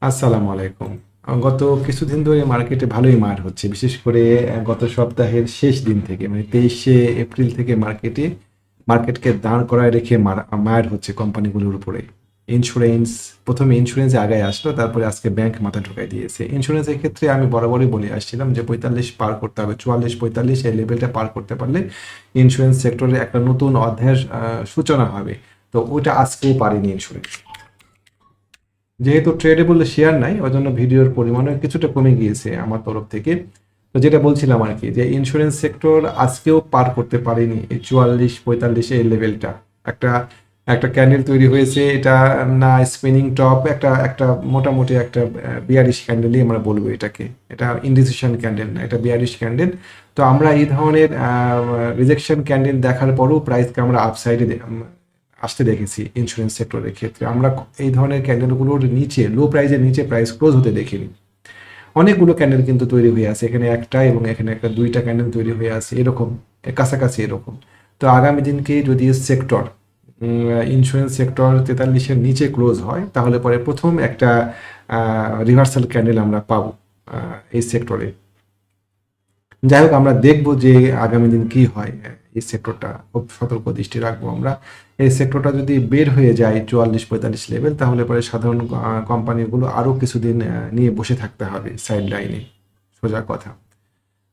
আসসালামু আলাইকুম। গত কিছুদিন ধরে মার্কেটে ভালোই মার হচ্ছে। বিশেষ করে গত সপ্তাহের শেষ দিন থেকে মানে 23শে এপ্রিল থেকে মার্কেটকে দাঁড় করায় রেখে মার হচ্ছে কোম্পানিগুলোর উপরে। ইন্স্যুরেন্স, প্রথমে ইন্স্যুরেন্স আগায় আসলো, তারপরে আজকে ব্যাংক মাথা ঢুকাই দিয়েছে। ইন্স্যুরেন্সের ক্ষেত্রে আমি বরাবরই বলে আসছিলাম যে 45 পার করতে হবে, 44-45 এই লেভেলটা পার করতে পারলে ইন্স্যুরেন্স সেক্টরে একটা নতুন অধ্যায়ের সূচনা হবে। তো ওইটা আজকেও পারেনি ইন্স্যুরেন্স। যেহেতু ট্রেডেবল শেয়ার নাই, ওই জন্য ভিডিওর পরিমাণও কিছুটা কমে গিয়েছে আমার তরফ থেকে। তো যেটা বলছিলাম আর কি, যে ইন্স্যুরেন্স সেক্টর আজকেও পার করতে পারেনি এই 44-45 এই লেভেলটা। একটা একটা ক্যান্ডেল তৈরি হয়েছে, এটা না স্পিনিং টপ, একটা একটা মোটামুটি একটা বিয়ারিশ ক্যান্ডেলই আমরা বলবো এটাকে। এটা ইনডিসিশন ক্যান্ডেল না, এটা বিয়ারিশ ক্যান্ডেল। তো আমরা এই ধরনের রিজেকশন ক্যান্ডেল দেখার পরও প্রাইসকে আমরা আপসাইডে আসতে দেখেছি। ইন্স্যুরেন্স সেক্টরের ক্ষেত্রে আমরা এই ধরনের ক্যান্ডেলগুলোর নিচে, লো প্রাইজের নিচে প্রাইস ক্লোজ হতে দেখিনি। অনেকগুলো ক্যান্ডেল কিন্তু তৈরি হয়ে আছে, এখানে একটা এবং এখানে একটা দুইটা ক্যান্ডেল তৈরি হয়ে আছে এরকম, কাছাকাছি এরকম। তো আগামী দিনকে যদি সেক্টর, ইন্স্যুরেন্স সেক্টর 43-এর নিচে ক্লোজ হয়, তাহলে পরে প্রথম একটা রিভার্সাল ক্যান্ডেল আমরা পাবো এই সেক্টরে। যাই হোক, আমরা দেখব যে আগামী দিন কি হয়। এই সেক্টরটা খুব সতর্ক দৃষ্টি রাখবো আমরা। এই সেক্টরটা যদি বের হয়ে যায় 44-45 লেভেল, তাহলে পরে সাধারণ কোম্পানিগুলো আরো কিছুদিন নিয়ে বসে থাকতে হবে সাইড লাইনে, সোজা কথা।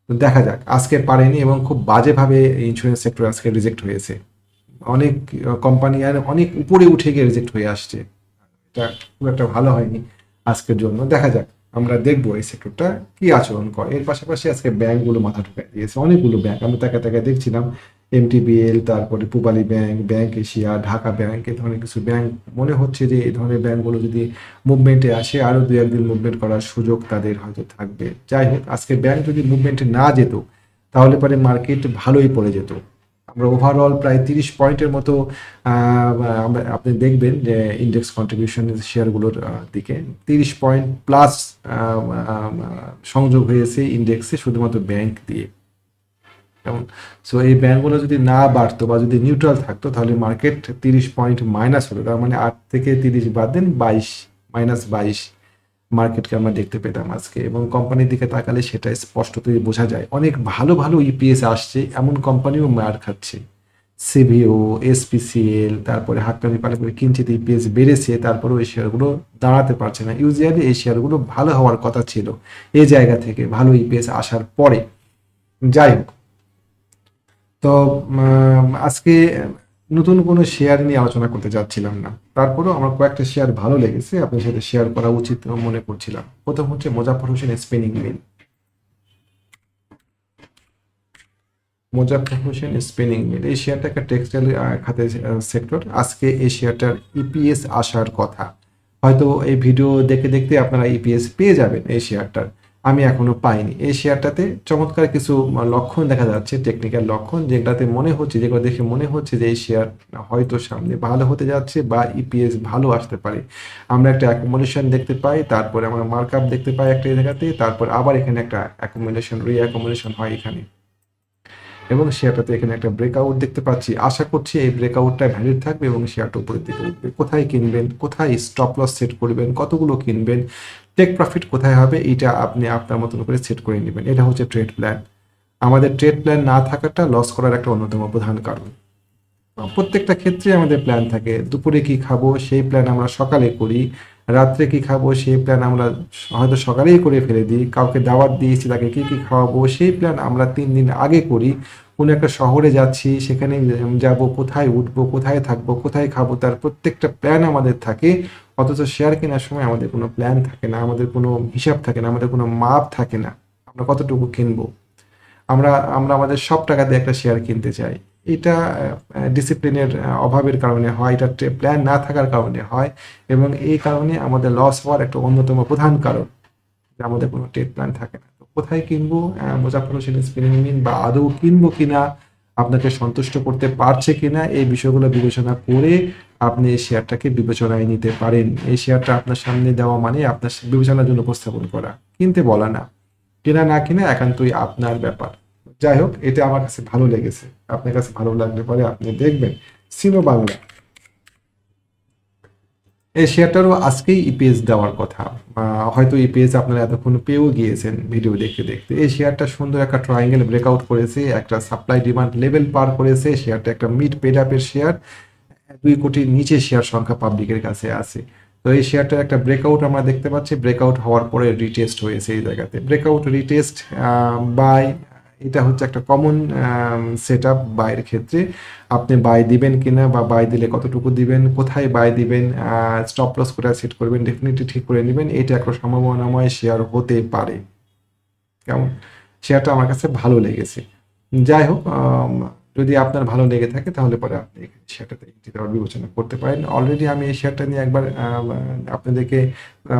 তো দেখা যাক, আজকে পারেনি এবং খুব বাজেভাবে ইন্স্যুরেন্স সেক্টর আজকে রিজেক্ট হয়েছে। অনেক কোম্পানি আর অনেক উপরে উঠে গিয়ে রিজেক্ট হয়ে আসছে। এটা খুব একটা ভালো হয়নি আজকের জন্য। দেখা যাক, আমরা দেখবো এই সেক্টরটা কি আচরণ করে। এর পাশাপাশি আজকে ব্যাংকগুলো মাথা ঢুকাই দিয়েছে, অনেকগুলো ব্যাংক আমি তাকে তাকে দেখছিলাম। এমটিবিএল, তারপরে Pubali bank, bank Asia, Dhaka bank, এই ধরনের কিছু ব্যাংক। মনে হচ্ছে যে এই ধরনের ব্যাংকগুলো যদি মুভমেন্টে আসে, আরো দু একদিন মুভমেন্ট করার সুযোগ তাদের হয়তো থাকবে। যাই হোক, আজকে ব্যাংক যদি মুভমেন্টে না যেত, তাহলে পরে মার্কেট ভালোই পড়ে যেত। আমরা ওভারঅল প্রায় 30 পয়েন্টের মতো আপনি দেখবেন যে ইন্ডেক্স কন্ট্রিবিউশন শেয়ারগুলোর দিকে 30 পয়েন্ট প্লাস সংযোগ হয়েছে ইন্ডেক্সে শুধুমাত্র ব্যাংক দিয়ে। যেমন, সো এই ব্যাংকগুলো যদি না বাড়তো বা যদি নিউট্রাল থাকতো, তাহলে মার্কেট 30 পয়েন্ট মাইনাস হতো। তার মানে 8 থেকে 30 বাদ দেন 22, -22 মার্কেটকে আমরা দেখতে পেতাম আজকে। এবং কোম্পানির দিকে তাকালে সেটা স্পষ্টতই বোঝা যায়, অনেক ভালো ভালো ইপিএস আসছে, এমন কোম্পানিও মার খাচ্ছে। সিভিও, এসপিসিএল, তারপরে হাক্কানি পালে করে কিঞ্চিত ইপিএস বেড়েছে, তারপরেও এই শেয়ারগুলো দাঁড়াতে পারছে না। ইউজুয়ালি এই শেয়ারগুলো ভালো হওয়ার কথা ছিল এই জায়গা থেকে, ভালো ইপিএস আসার পরে। যাই হোক, তো আজকে নতুন কোনো শেয়ার নিয়ে আলোচনা করতে যাচ্ছিলাম না, তারপরেও আমার কয়েকটা শেয়ার ভালো লেগেছে, আপনার সাথে শেয়ার করা উচিত মনে করছিলাম। প্রথম হচ্ছে Mozaffar Hossain spinning mill. Mozaffar Hossain spinning mill এই শেয়ারটা একটা টেক্সটাইল খাতের সেক্টর। আজকে এই শেয়ারটার ইপিএস আসার কথা। হয়তো এই ভিডিও দেখে দেখতে আপনারা ইপিএস পেয়ে যাবেন এই শেয়ারটার। আমি এখনো পাইনি। এই শেয়ারটাতে চমৎকার কিছু লক্ষণ দেখা যাচ্ছে, টেকনিক্যাল লক্ষণ, যেগুলাতে মনে হচ্ছে, যেগুলো দেখে মনে হচ্ছে যে এই শেয়ার হয়তো সামনে ভালো হতে যাচ্ছে বা ইপিএস ভালো আসতে পারে। আমরা একটা অ্যাকুমুলেশন দেখতে পাই, তারপরে আমরা মার্কআপ দেখতে পাই একটা জায়গাতে, তারপর আবার এখানে একটা অ্যাকুমুলেশন, রি-অ্যাকুমুলেশন হয় এখানে, এবং শেয়ারটাতে এখানে একটা ব্রেকআউট দেখতে পাচ্ছি। আশা করছি এই ব্রেকআউটটা ভ্যালিড থাকবে এবং শেয়ারটা উপরের দিকে উঠবে। কোথায় কিনবেন, কোথায় স্টপ লস সেট করবেন, কতগুলো কিনবেন, টেক প্রফিট কোথায় হবে, এটা আপনি আপনার মতন করে সেট করে নেবেন। এটা হচ্ছে ট্রেড প্ল্যান। আমাদের ট্রেড প্ল্যান না থাকাটা লস করার একটা অন্যতম প্রধান কারণ। প্রত্যেকটা ক্ষেত্রে আমাদের প্ল্যান থাকে। দুপুরে কি খাবো সেই প্ল্যান আমরা সকালে করি, রাত্রে কি খাবো সেই প্ল্যান আমরা হয়তো সকালেই করে ফেলে দিই। কাউকে দাওয়াত দিয়েছি, তাকে কি কি খাওয়াবো সেই প্ল্যান আমরা 3 দিন আগে করি। কোনো একটা শহরে যাচ্ছি, সেখানে যাব, কোথায় উঠবো, কোথায় থাকবো, কোথায় খাবো, তার প্রত্যেকটা প্ল্যান আমাদের থাকে। অথচ শেয়ার কেনার সময় আমাদের কোনো প্ল্যান থাকে না, আমাদের কোনো হিসাব থাকে না, আমাদের কোনো মাপ থাকে না আমরা কতটুকু কিনবো। আমরা আমরা আমাদের সব টাকা দিয়ে একটা শেয়ার কিনতে চাই। এটা ডিসিপ্লিনের অভাবের কারণে হয়, এটা প্ল্যান না থাকার কারণে হয়, এবং এই কারণে আমাদের লস হওয়ার একটা অন্যতম প্রধান কারণ যে আমাদের কোনো ট্রেড প্ল্যান থাকে না। তো কোথায় কিনবো, মুজাফফর হোসেন স্পিনিং মিল বা আদৌ কিনবো কিনা, আপনাকে সন্তুষ্ট করতে পারছে কিনা, এই বিষয়গুলো বিবেচনা করে আপনি এই শেয়ারটাকে বিবেচনায় নিতে পারেন। এই শেয়ারটা আপনার সামনে দেওয়া মানে আপনার বিবেচনার জন্য উপস্থাপন করা, কিনতে বলা না। কেনা না কিনা একান্তই আপনার ব্যাপার। যাই হোক, এটা আমার কাছে ভালো লেগেছে। আপনার কাছে ভালো লাগলে পরে আপনি দেখবেন। সিনো বাংলা, এই শেয়ারটারও আজকেই ইপিএস দেওয়ার কথা। হয়তো ইপিএস আপনারা এতক্ষণ পেয়েও গিয়েছেন ভিডিও দেখতে দেখতে। এই শেয়ারটা সুন্দর একটা ট্রায়াঙ্গেল ব্রেকআউট করেছে, একটা সাপ্লাই ডিমান্ড লেভেল পার করেছে। শেয়ারটা একটা মিড পেড আপের শেয়ার, 2 কোটির নিচে শেয়ার সংখ্যা পাবলিকের কাছে আছে। তো এই শেয়ারটার একটা ব্রেকআউট আমরা দেখতে পাচ্ছি, ব্রেকআউট হওয়ার পরে রিটেস্ট হয়েছে এই জায়গাতে, ব্রেকআউট রিটেস্ট বাই। এটা হচ্ছে একটা কমন সেট আপ বাইয়ের ক্ষেত্রে। আপনি বাই দিবেন কিনা বা বাই দিলে কতটুকু দিবেন, কোথায় বাই দিবেন, স্টপ লস কোথায় সেট করবেন, ডেফিনেটলি ঠিক করে নেবেন। এটা একটা সম্ভাবনাময় শেয়ার হতে পারে। কেমন, শেয়ারটা আমার কাছে ভালো লেগেছে। যাই হোক, যদি আপনার ভালো লেগে থাকে তাহলে পরে আপনি এই শেয়ারটাতে এন্ট্রি দেওয়ার বিবেচনা করতে পারেন। অলরেডি আমি এই শেয়ারটা নিয়ে একবার আপনাদেরকে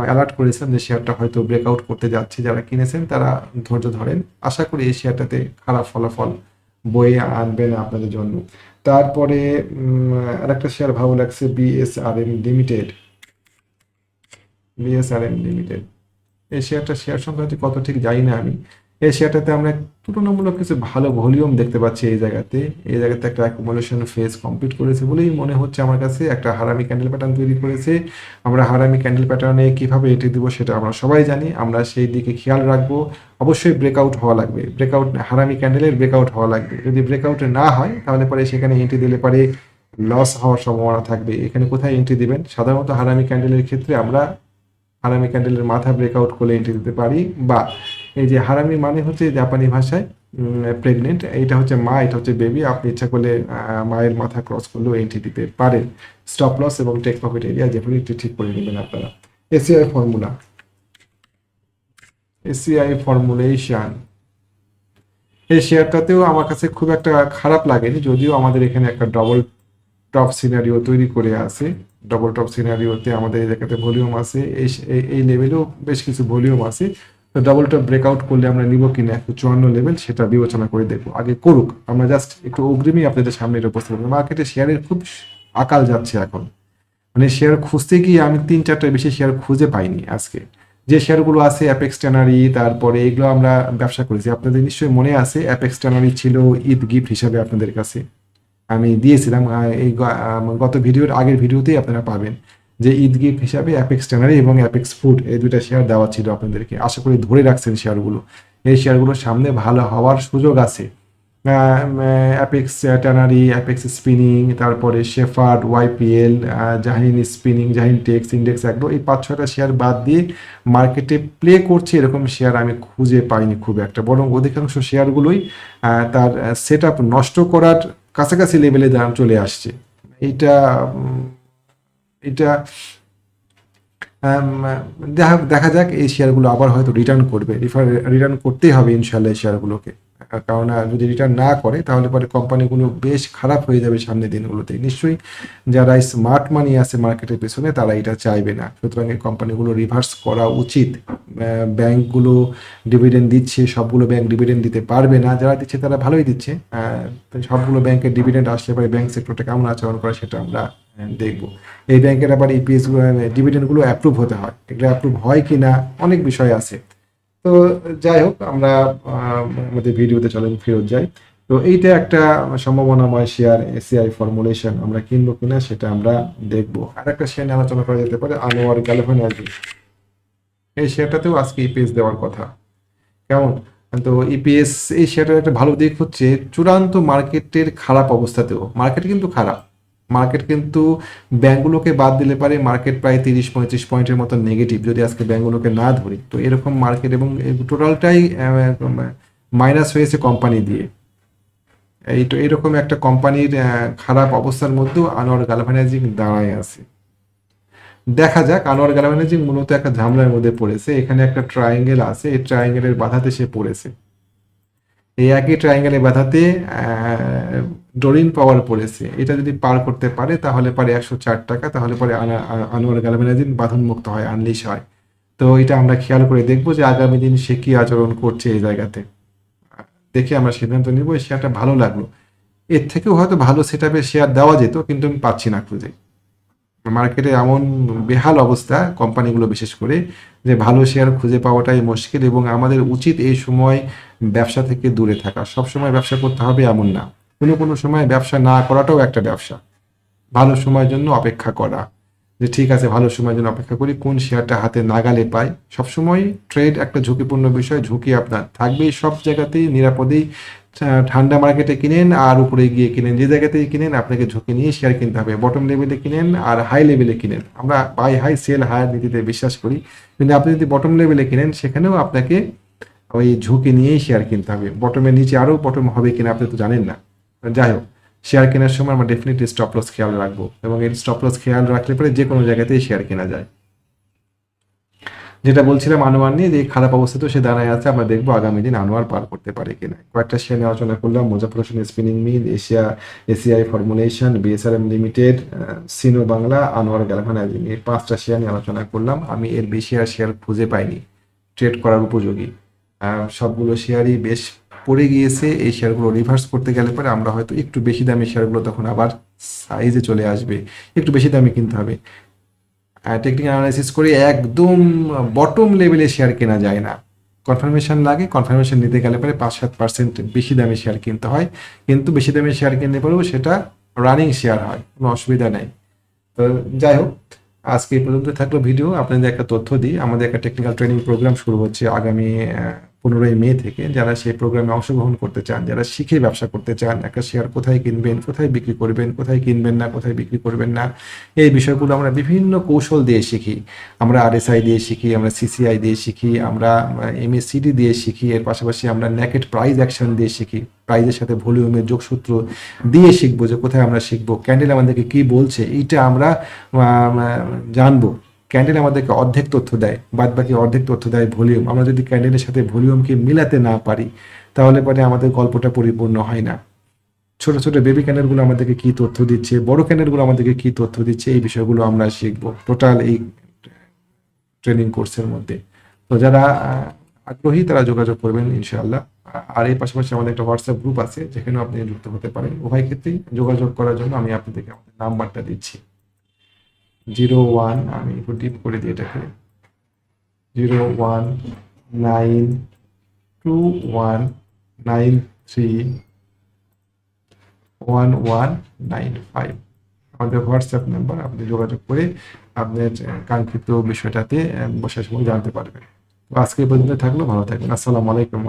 অ্যালার্ট করেছিলাম যে শেয়ারটা হয়তো ব্রেকআউট করতে যাচ্ছে। যারা কিনেছেন তারা ধৈর্য ধরেন, আশা করি এই শেয়ারটাতে খারাপ ফলাফল বয়ে আনবে না আপনাদের জন্য। তারপরে আরেকটা শেয়ার ভালো লাগছে, বিএসআরএম লিমিটেড। বিএসআরএম লিমিটেড এই শেয়ার সংখ্যা হচ্ছে কত ঠিক জানি না আমি। এই শেয়ারটাতে আমরা তুলনামূলক কিছু ভালো ভলিউম দেখতে পাচ্ছি এই জায়গাতে একটা অ্যাকুমুলেশন ফেজ কমপ্লিট করেছে বলেই মনে হচ্ছে আমার কাছে। একটা হারামি ক্যান্ডেল প্যাটার্ন তৈরি করেছে। আমরা হারামি ক্যান্ডেল প্যাটার্নে কিভাবে এন্ট্রি দিব সেটা আমরা সবাই জানি, আমরা সেই দিকে খেয়াল রাখবো। অবশ্যই ব্রেকআউট হওয়া লাগবে, ব্রেকআউট হারামি ক্যান্ডেলের ব্রেকআউট হওয়া লাগবে। যদি ব্রেকআউট না হয় তাহলে পরে সেখানে এন্ট্রি দিলে পারে লস হওয়ার সম্ভাবনা থাকবে। এখানে কোথায় এন্ট্রি দিবেন, সাধারণত হারামি ক্যান্ডেলের ক্ষেত্রে আমরা হারামি ক্যান্ডেলের মাথা ব্রেকআউট করলে এন্ট্রি দিতে পারি। বা এই যে হারামি মানে হচ্ছে জাপানি ভাষায় প্রেগনেন্ট, এইটা হচ্ছে মা, এটা হচ্ছে বেবি। আপনি ইচ্ছা করলে মায়ের মাথা ক্রস করলেও এন্ট্রি দিতে পারেন। স্টপ লস এবং টেক প্রফিট এরিয়া ডেফিনেটলি ঠিক করে নেবেন আপনারা। এসিআই ফর্মুলা, এসিআই ফর্মুলেশন, এই শেয়ারটাতেও আমার কাছে খুব একটা খারাপ লাগেনি, যদিও আমাদের এখানে একটা ডবল টপ সিনারিও তৈরি করে আছে। ডবল টপ সিনারিওতে আমাদের এই জায়গাতে ভলিউম আছে, এই লেভেলেও বেশ কিছু ভলিউম আছে। তো ডবল টপ ব্রেকআউট করলে আমরা নিব কিনা 154 লেভেল সেটা বিবেচনা করে দেখবো, আগে করুক। আমরা জাস্ট একটু অগ্রিমই আপনাদের সামনে এটা উপস্থাপন। মার্কেটে শেয়ারের খুব আকাল যাচ্ছে এখন, মানে শেয়ার খুঁজতে গিয়ে আমি 3-4টার বেশি শেয়ার খুঁজে পাইনি আজকে। যে শেয়ারগুলো আছে অ্যাপেক্স ট্যানারি, তারপরে এগুলো আমরা ব্যবসা করেছি, আপনাদের নিশ্চয়ই মনে আছে। অ্যাপেক্স ট্যানারি ছিল ঈদ গিফট হিসাবে আপনাদের কাছে আমি দিয়েছিলাম। এই গত ভিডিওর আগের ভিডিওতেই আপনারা পাবেন যে ঈদ গিফট হিসাবে অ্যাপেক্স ট্যানারি এবং অ্যাপেক্স ফুড এই দুইটা শেয়ার দেওয়া ছিল আপনাদেরকে। আশা করি ধরে রাখছেন শেয়ারগুলো। এই শেয়ারগুলোর সামনে ভালো হওয়ার সুযোগ আছে। অ্যাপেক্স ট্যানারি, অ্যাপেক্স স্পিনিং, তারপরে shepherd, YPL, Jahin spinning, Jahin text, index agro, এই 5-6টা শেয়ার বাদ দিয়ে মার্কেটে প্লে করছে এরকম শেয়ার আমি খুঁজে পাইনি খুব একটা। বরং অধিকাংশ শেয়ারগুলোই তার সেট আপ নষ্ট করার কাছাকাছি লেভেলে দাম চলে আসছে। এটা এটা দেখা যাক, এই শেয়ারগুলো আবার হয়তো রিটার্ন করবে, রিটার্ন করতেই হবে ইনশাল্লাহ এই শেয়ারগুলোকে। কারণ যদি রিটার্ন না করে তাহলে পরে কোম্পানিগুলো বেশ খারাপ হয়ে যাবে সামনের দিনগুলোতে। নিশ্চয়ই যারা স্মার্ট মানি আছে মার্কেটের পেছনে তারা এটা চাইবে না। সুতরাং এই কোম্পানিগুলো রিভার্স করা উচিত। ব্যাংকগুলো ডিভিডেন্ড দিচ্ছে, সবগুলো ব্যাংক ডিভিডেন্ড দিতে পারবে না, যারা দিচ্ছে তারা ভালোই দিচ্ছে। সবগুলো ব্যাংকের ডিভিডেন্ড আসলে পরে ব্যাংক সেক্টরটা কেমন আচরণ করে সেটা আমরা দেখব। এই ব্যাংকের আবার ইপিএস ডিভিডেন্ডগুলো অ্যাপ্রুভ হতে হয়, এগুলো অ্যাপ্রুভ হয় কি না অনেক বিষয় আছে। তো যাই হোক, আমরা আমাদের ভিডিওতে চলেন ফেরত যাই। তো এইটা একটা সম্ভাবনাময় শেয়ার, এসিআই ফর্মুলেশন, আমরা কিনবো কিনা সেটা আমরা দেখবো। আর একটা শেয়ার নিয়ে আলোচনা করা যেতে পারে, আনোয়ার গ্যালভানাইজিং। এই শেয়ারটাতেও আজকে ইপিএস দেওয়ার কথা। কেমন, তো ইপিএস এই শেয়ারটার একটা ভালো দিক হচ্ছে চূড়ান্ত মার্কেটের খারাপ অবস্থাতেও, মার্কেট কিন্তু খারাপ, মার্কেট কিন্তু ব্যাঙ্কগুলোকে বাদ দিলে পারে মার্কেট প্রায় 30-35 পয়েন্টের মতো নেগেটিভ, যদি আজকে ব্যাঙ্কগুলোকে না ধরি। তো এরকম মার্কেট এবং টোটালটাই মাইনাস হয়েছে কোম্পানি দিয়ে। এই তো এরকম একটা কোম্পানির খারাপ অবস্থার মধ্যেও আনোয়ার গালভানাইজিং দাঁড়ায় আছে। দেখা যাক, আনোয়ার গালভানাইজিং মূলত একটা ঝামেলার মধ্যে পড়েছে। এখানে একটা ট্রায়াঙ্গেল আছে, এই ট্রায়াঙ্গেলের বাধাতে সে পড়েছে। এই একই ট্রায়াঙ্গেলে বাধাতে ডোরিন পাওয়ার পড়েছে। এটা যদি পার করতে পারে তাহলে পরে 104 টাকা, তাহলে পরে আনোয়ার গালভানাইজিং বাঁধনমুক্ত হয়, আনলিশ হয়। তো এটা আমরা খেয়াল করে দেখবো যে আগামী দিন সে কি আচরণ করছে এই জায়গাতে, দেখে আমরা সিদ্ধান্ত নিব। এই শেয়ারটা ভালো লাগলো, এর থেকেও হয়তো ভালো সেট আপের শেয়ার দেওয়া যেত, কিন্তু আমি পাচ্ছি না খুঁজে। মার্কেটে এমন বেহাল অবস্থা কোম্পানিগুলো বিশেষ করে, যে ভালো শেয়ার খুঁজে পাওয়াটাই মুশকিল। এবং আমাদের উচিত এই সময় ব্যবসা থেকে দূরে থাকা। সব সময় ব্যবসা করতে হবে এমন না, কোনো কোনো সময় ব্যবসা না করাটাও একটা ব্যবসা, ভালো সময়ের জন্য অপেক্ষা করা। যে ঠিক আছে ভালো সময়ের জন্য অপেক্ষা করি, কোন শেয়ারটা হাতে নাগালে পাই। সবসময় ট্রেড একটা ঝুঁকিপূর্ণ বিষয়, ঝুঁকি আপনার থাকবেই সব জায়গাতেই, নিরাপদেই ঠান্ডা মার্কেটে কিনেন আর উপরে গিয়ে কিনেন, যে জায়গাতেই কিনেন আপনাকে ঝুঁকি নিয়ে শেয়ার কিনতে হবে। বটম লেভেলে কিনেন আর হাই লেভেলে কিনেন, আমরা বাই হাই সেল হায়ার নীতিতে বিশ্বাস করি, কিন্তু আপনি যদি বটম লেভেলে কিনেন সেখানেও আপনাকে ওই ঝুঁকি নিয়েই শেয়ার কিনতে হবে। বটমের নিচে আরও বটম হবে কিনা আপনি তো জানেন না। যাই হোক, শেয়ার কেনার সময় আমরা ডেফিনেটলি স্টপ লস খেয়াল রাখবো, এবং এই স্টপ লস খেয়াল রাখলে পরে যে কোনো জায়গাতেই শেয়ার কেনা যায়। যেটা বলছিলাম আনোয়ার নিয়ে, যে খারাপ অবস্থা তো সে দাঁড়ায় আছে, আমরা দেখবো আগামী দিন আনোয়ার পার করতে পারে কিনা। কয়েকটা শেয়ার নিয়ে আলোচনা করলাম, Muzaffar Hossain spinning mill, ACI formulation, BSRM limited, Sino Bangla, Anwar galvanizing, এই 5টা শেয়ার নিয়ে আলোচনা করলাম। আমি এর বেশি আর শেয়ার খুঁজে পাইনি ট্রেড করার উপযোগী। সবগুলো শেয়ারই বেশ পড়ে গিয়েছে। এই শেয়ারগুলো রিভার্স করতে গেলে পরে আমরা হয়তো একটু বেশি দামি শেয়ারগুলো তখন আবার সাইজে চলে আসবে, একটু বেশি দামি কিনতে হবে। টেকনিক্যাল অ্যানালাইসিস করে একদম বটম লেভেলে শেয়ার কেনা যায় না, কনফার্মেশন লাগে। কনফার্মেশন নিতে গেলে পরে 5-7% বেশি দামি শেয়ার কিনতে হয়, কিন্তু বেশি দামি শেয়ার কিনতে পারেও সেটা রানিং শেয়ার হয়, কোনো অসুবিধা নেই। তো যাই হোক, আজকে এই পর্যন্ত থাকলো ভিডিও। আপনাদের একটা তথ্য দিই, আমাদের একটা টেকনিক্যাল ট্রেনিং প্রোগ্রাম শুরু হচ্ছে আগামী 15ই মে থেকে। যারা সেই প্রোগ্রামে অংশগ্রহণ করতে চান, যারা শিখে ব্যবসা করতে চান, একটা শেয়ার কোথায় কিনবেন, কোথায় বিক্রি করবেন, কোথায় কিনবেন না, কোথায় বিক্রি করবেন না, এই বিষয়গুলো আমরা বিভিন্ন কৌশল দিয়ে শিখি। আমরা আরএসআই দিয়ে শিখি, আমরা সিসিআই দিয়ে শিখি, আমরা এমএসিডি দিয়ে শিখি, এর পাশাপাশি আমরা নেকেট প্রাইস অ্যাকশন দিয়ে শিখি। প্রাইজের সাথে ভলিউমের যোগসূত্র দিয়ে শিখবো, যে কোথায় আমরা শিখবো ক্যান্ডেল আমাদেরকে কি বলছে এইটা আমরা জানবো। ক্যান্ডেল আমাদেরকে অর্ধেক তথ্য দেয়, বাদ বাকি অর্ধেক তথ্য দেয় ভলিউম। আমরা যদি ক্যান্ডেলের সাথে ভলিউমকে মিলাতে না পারি, তাহলে পরে আমাদের গল্পটা পরিপূর্ণ হয় না। ছোট ছোট বেবি ক্যান্ডেলগুলো আমাদেরকে কি তথ্য দিচ্ছে, বড় ক্যান্ডেলগুলো আমাদেরকে কি তথ্য দিচ্ছে, এই বিষয়গুলো আমরা শিখবো টোটাল এই ট্রেনিং কোর্সের মধ্যে। তো যারা আগ্রহী তারা যোগাযোগ করবেন ইনশাআল্লাহ। আর এর পাশাপাশি আমাদের একটা হোয়াটসঅ্যাপ গ্রুপ আছে, যেখানেও আপনি যুক্ত হতে পারেন। উভয় ক্ষেত্রেই যোগাযোগ করার জন্য আমি আপনাদেরকে আমাদের নাম্বারটা দিচ্ছি। 01, আমি একটু ডিপ করে দিই এটাকে, 019219311195 আমাদের হোয়াটসঅ্যাপ নাম্বার। আপনি যোগাযোগ করে আপনার কাঙ্ক্ষিত বিষয়টাতে বসার সময় জানতে পারবেন। তো আজকে এই পর্যন্ত থাকলো, ভালো থাকবেন। আসসালামু আলাইকুম।